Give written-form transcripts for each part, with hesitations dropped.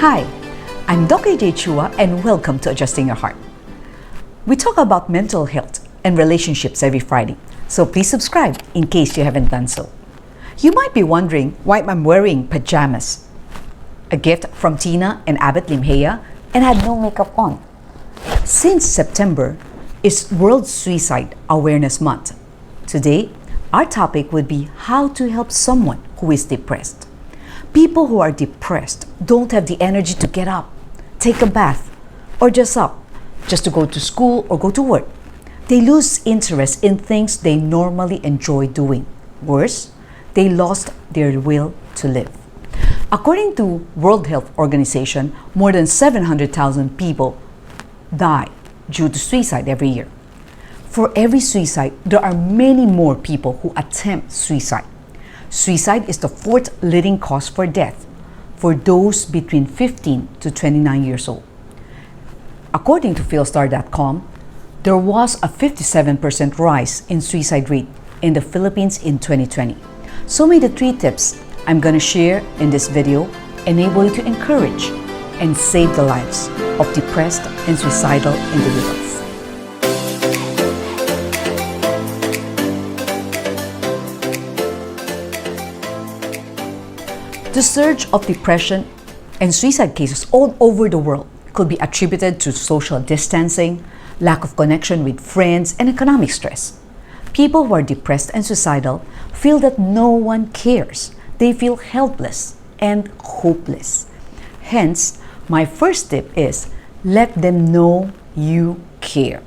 Hi, I'm Dr. AJ Chua and welcome to Adjusting Your Heart. We talk about mental health and relationships every Friday, so please subscribe in case you haven't done so. You might be wondering why I'm wearing pajamas. A gift from Tina and Abbott Limhea, and had no makeup on. Since September is World Suicide Awareness Month. Today, our topic would be how to help someone who is depressed. People who are depressed don't have the energy to get up, take a bath, or just to go to school or go to work. They lose interest in things they normally enjoy doing. Worse, they lost their will to live. According to World Health Organization, more than 700,000 people die due to suicide every year. For every suicide, there are many more people who attempt suicide. Suicide is the fourth leading cause for death for those between 15 to 29 years old. According to philstar.com, there was a 57% rise in suicide rate in the Philippines in 2020. So may the 3 tips I'm going to share in this video enable you to encourage and save the lives of depressed and suicidal individuals. The surge of depression and suicide cases all over the world could be attributed to social distancing, lack of connection with friends, and economic stress. People who are depressed and suicidal feel that no one cares. They feel helpless and hopeless. Hence, my first tip is let them know you care.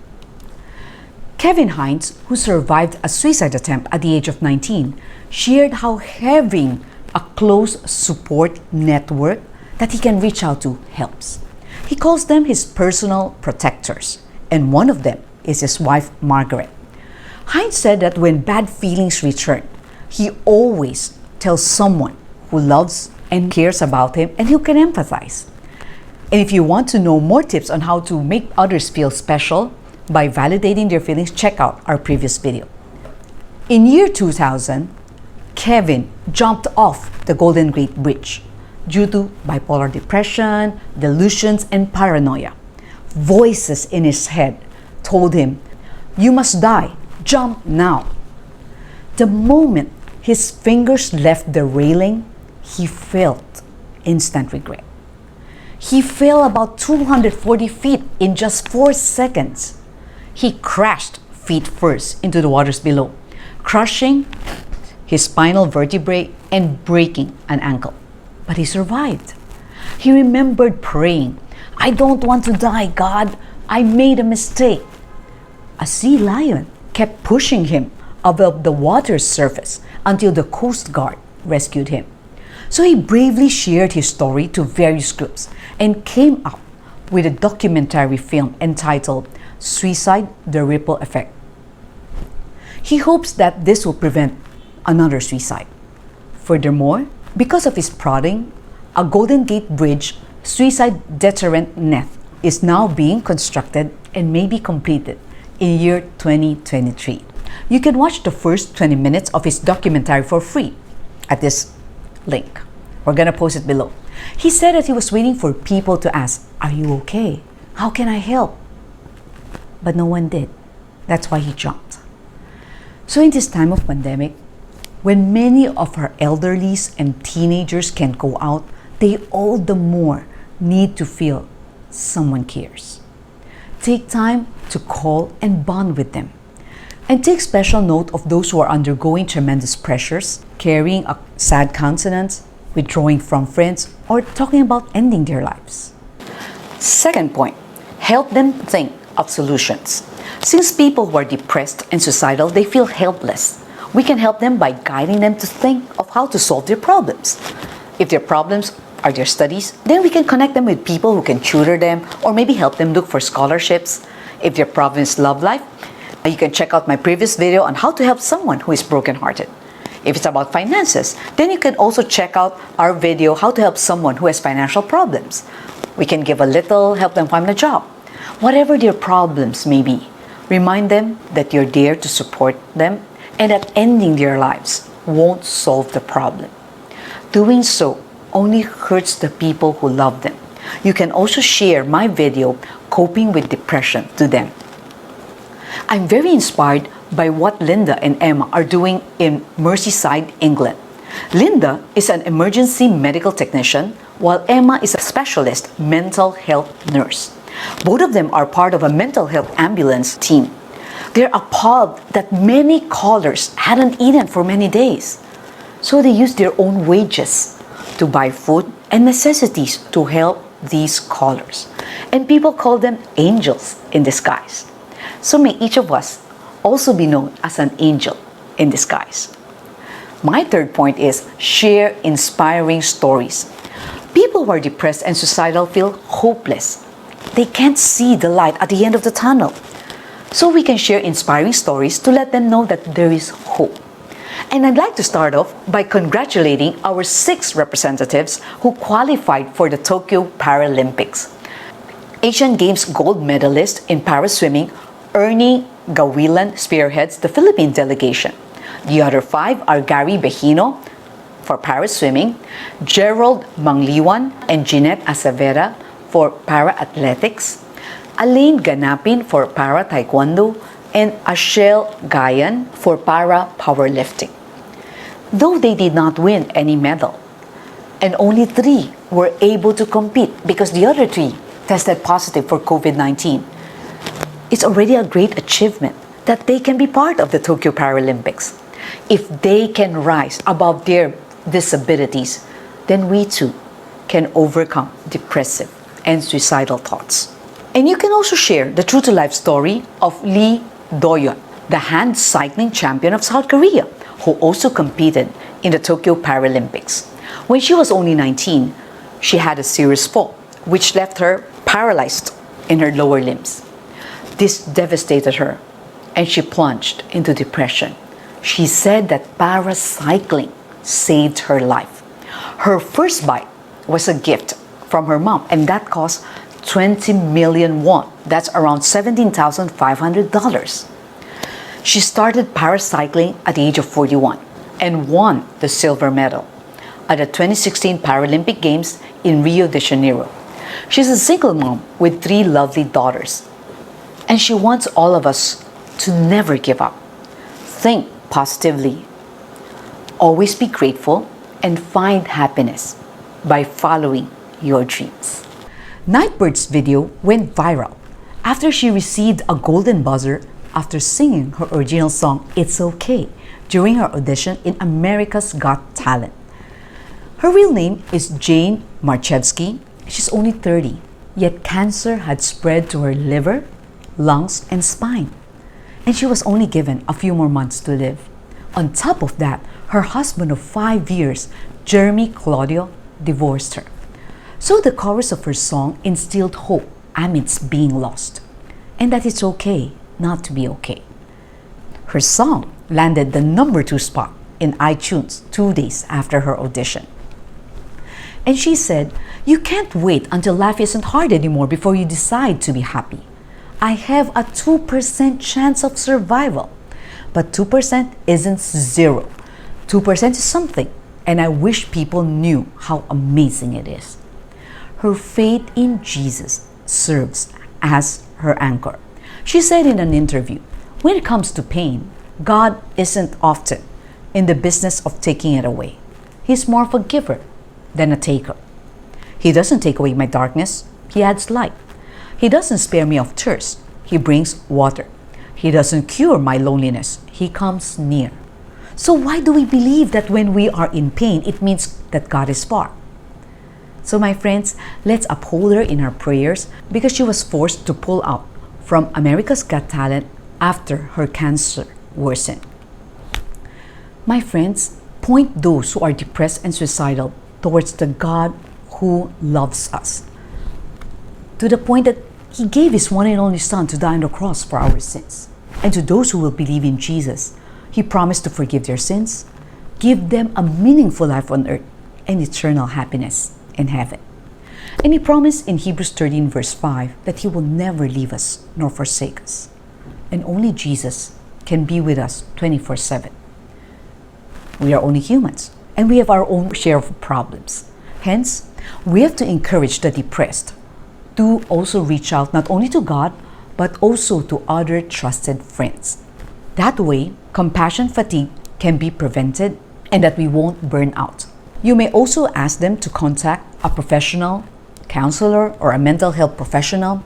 Kevin Hines, who survived a suicide attempt at the age of 19, shared how having a close support network that he can reach out to helps. He calls them his personal protectors, and one of them is his wife, Margaret. Hines said that when bad feelings return, he always tells someone who loves and cares about him and who can empathize. And if you want to know more tips on how to make others feel special by validating their feelings, check out our previous video. In year 2000, Kevin jumped off the Golden Gate Bridge due to bipolar depression, delusions, and paranoia. Voices in his head told him, "You must die, jump now." The moment his fingers left the railing, he felt instant regret. He fell about 240 feet in just 4 seconds. He crashed feet first into the waters below, crushing his spinal vertebrae and breaking an ankle. But he survived. He remembered praying, "I don't want to die, God. I made a mistake." A sea lion kept pushing him above the water's surface until the Coast Guard rescued him. So he bravely shared his story to various groups and came up with a documentary film entitled Suicide: The Ripple Effect. He hopes that this will prevent another suicide. Furthermore, because of his prodding, a Golden Gate Bridge suicide deterrent net is now being constructed and may be completed in year 2023. You can watch the first 20 minutes of his documentary for free at this link. We're gonna post it below. He said that he was waiting for people to ask, "Are you okay? How can I help?" But no one did. That's why he jumped. So in this time of pandemic, when many of our elderlies and teenagers can't go out, they all the more need to feel someone cares. Take time to call and bond with them. And take special note of those who are undergoing tremendous pressures, carrying a sad countenance, withdrawing from friends, or talking about ending their lives. Second point, help them think of solutions. Since people who are depressed and suicidal, they feel helpless. We can help them by guiding them to think of how to solve their problems. If their problems are their studies, then we can connect them with people who can tutor them or maybe help them look for scholarships. If their problem is love life, you can check out my previous video on how to help someone who is brokenhearted. If it's about finances, then you can also check out our video how to help someone who has financial problems. We can give a little, help them find a job. Whatever their problems may be, remind them that you're there to support them and that ending their lives won't solve the problem. Doing so only hurts the people who love them. You can also share my video, Coping with Depression, to them. I'm very inspired by what Linda and Emma are doing in Merseyside, England. Linda is an emergency medical technician, while Emma is a specialist mental health nurse. Both of them are part of a mental health ambulance team. They're appalled that many callers hadn't eaten for many days. So they used their own wages to buy food and necessities to help these callers. And people call them angels in disguise. So may each of us also be known as an angel in disguise. My third point is share inspiring stories. People who are depressed and suicidal feel hopeless. They can't see the light at the end of the tunnel. So we can share inspiring stories to let them know that there is hope. And I'd like to start off by congratulating our 6 representatives who qualified for the Tokyo Paralympics. Asian Games gold medalist in para-swimming, Ernie Gawilan spearheads the Philippine delegation. The other 5 are Gary Behino for para-swimming, Gerald Mangliwan and Jeanette Acevera for para-athletics, Alain Ganapin for para-taekwondo, and Ashel Gayan for para-powerlifting. Though they did not win any medal, and only 3 were able to compete because the other 3 tested positive for COVID-19, it's already a great achievement that they can be part of the Tokyo Paralympics. If they can rise above their disabilities, then we too can overcome depressive and suicidal thoughts. And you can also share the true-to-life story of Lee Doyon, the hand cycling champion of South Korea, who also competed in the Tokyo Paralympics. When she was only 19, she had a serious fall, which left her paralyzed in her lower limbs. This devastated her, and she plunged into depression. She said that paracycling saved her life. Her first bike was a gift from her mom, and that cost 20 million won. That's around $17,500. She started paracycling at the age of 41 and won the silver medal at the 2016 Paralympic Games in Rio de Janeiro. She's a single mom with 3 lovely daughters, and she wants all of us to never give up. Think positively. Always be grateful and find happiness by following your dreams. Nightbird's video went viral after she received a golden buzzer after singing her original song It's Okay during her audition in America's Got Talent. Her real name is Jane Marchevsky. She's only 30, yet cancer had spread to her liver, lungs, and spine, and she was only given a few more months to live. On top of that, her husband of 5 years, Jeremy Claudio, divorced her. So the chorus of her song instilled hope amidst being lost, and that it's okay not to be okay. Her song landed the number 2 spot in iTunes 2 days after her audition. And she said, "You can't wait until life isn't hard anymore before you decide to be happy. I have a 2% chance of survival, but 2% isn't 0. 2% is something, and I wish people knew how amazing it is." Her faith in Jesus serves as her anchor. She said in an interview, "When it comes to pain, God isn't often in the business of taking it away. He's more of a giver than a taker. He doesn't take away my darkness, He adds light. He doesn't spare me of thirst, He brings water. He doesn't cure my loneliness, He comes near." So why do we believe that when we are in pain, it means that God is far? So my friends, let's uphold her in our prayers because she was forced to pull out from America's Got Talent after her cancer worsened. My friends, point those who are depressed and suicidal towards the God who loves us, to the point that He gave His one and only Son to die on the cross for our sins. And to those who will believe in Jesus, He promised to forgive their sins, give them a meaningful life on earth, and eternal happiness in heaven. And He promised in Hebrews 13 verse 5 that He will never leave us nor forsake us. And only Jesus can be with us 24/7. We are only humans, and we have our own share of problems. Hence, We have to encourage the depressed to also reach out not only to God, but also to other trusted friends. That way, compassion fatigue can be prevented and that we won't burn out. You may also ask them to contact a professional, counselor, or a mental health professional.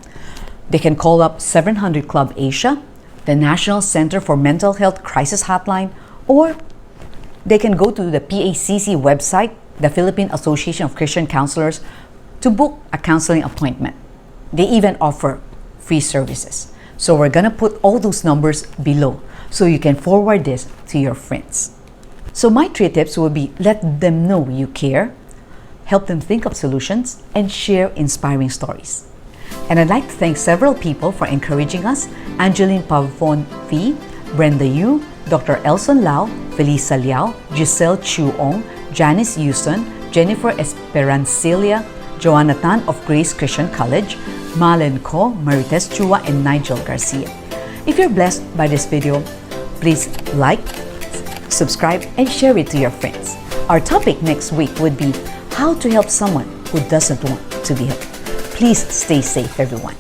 They can call up 700 Club Asia, the National Center for Mental Health Crisis Hotline, or they can go to the PACC website, the Philippine Association of Christian Counselors, to book a counseling appointment. They even offer free services. So we're gonna put all those numbers below so you can forward this to your friends. So my 3 tips will be: let them know you care, help them think of solutions, and share inspiring stories. And I'd like to thank several people for encouraging us: Angeline Pavon V, Brenda Yu, Dr. Elson Lau, Felisa Liao, Giselle Chuong, Janice Houston, Jennifer Esperancilia, Joanna Tan of Grace Christian College, Malen Ko, Marites Chua, and Nigel Garcia. If you're blessed by this video, please like, subscribe, and share it to your friends. Our topic next week would be how to help someone who doesn't want to be helped. Please stay safe, everyone.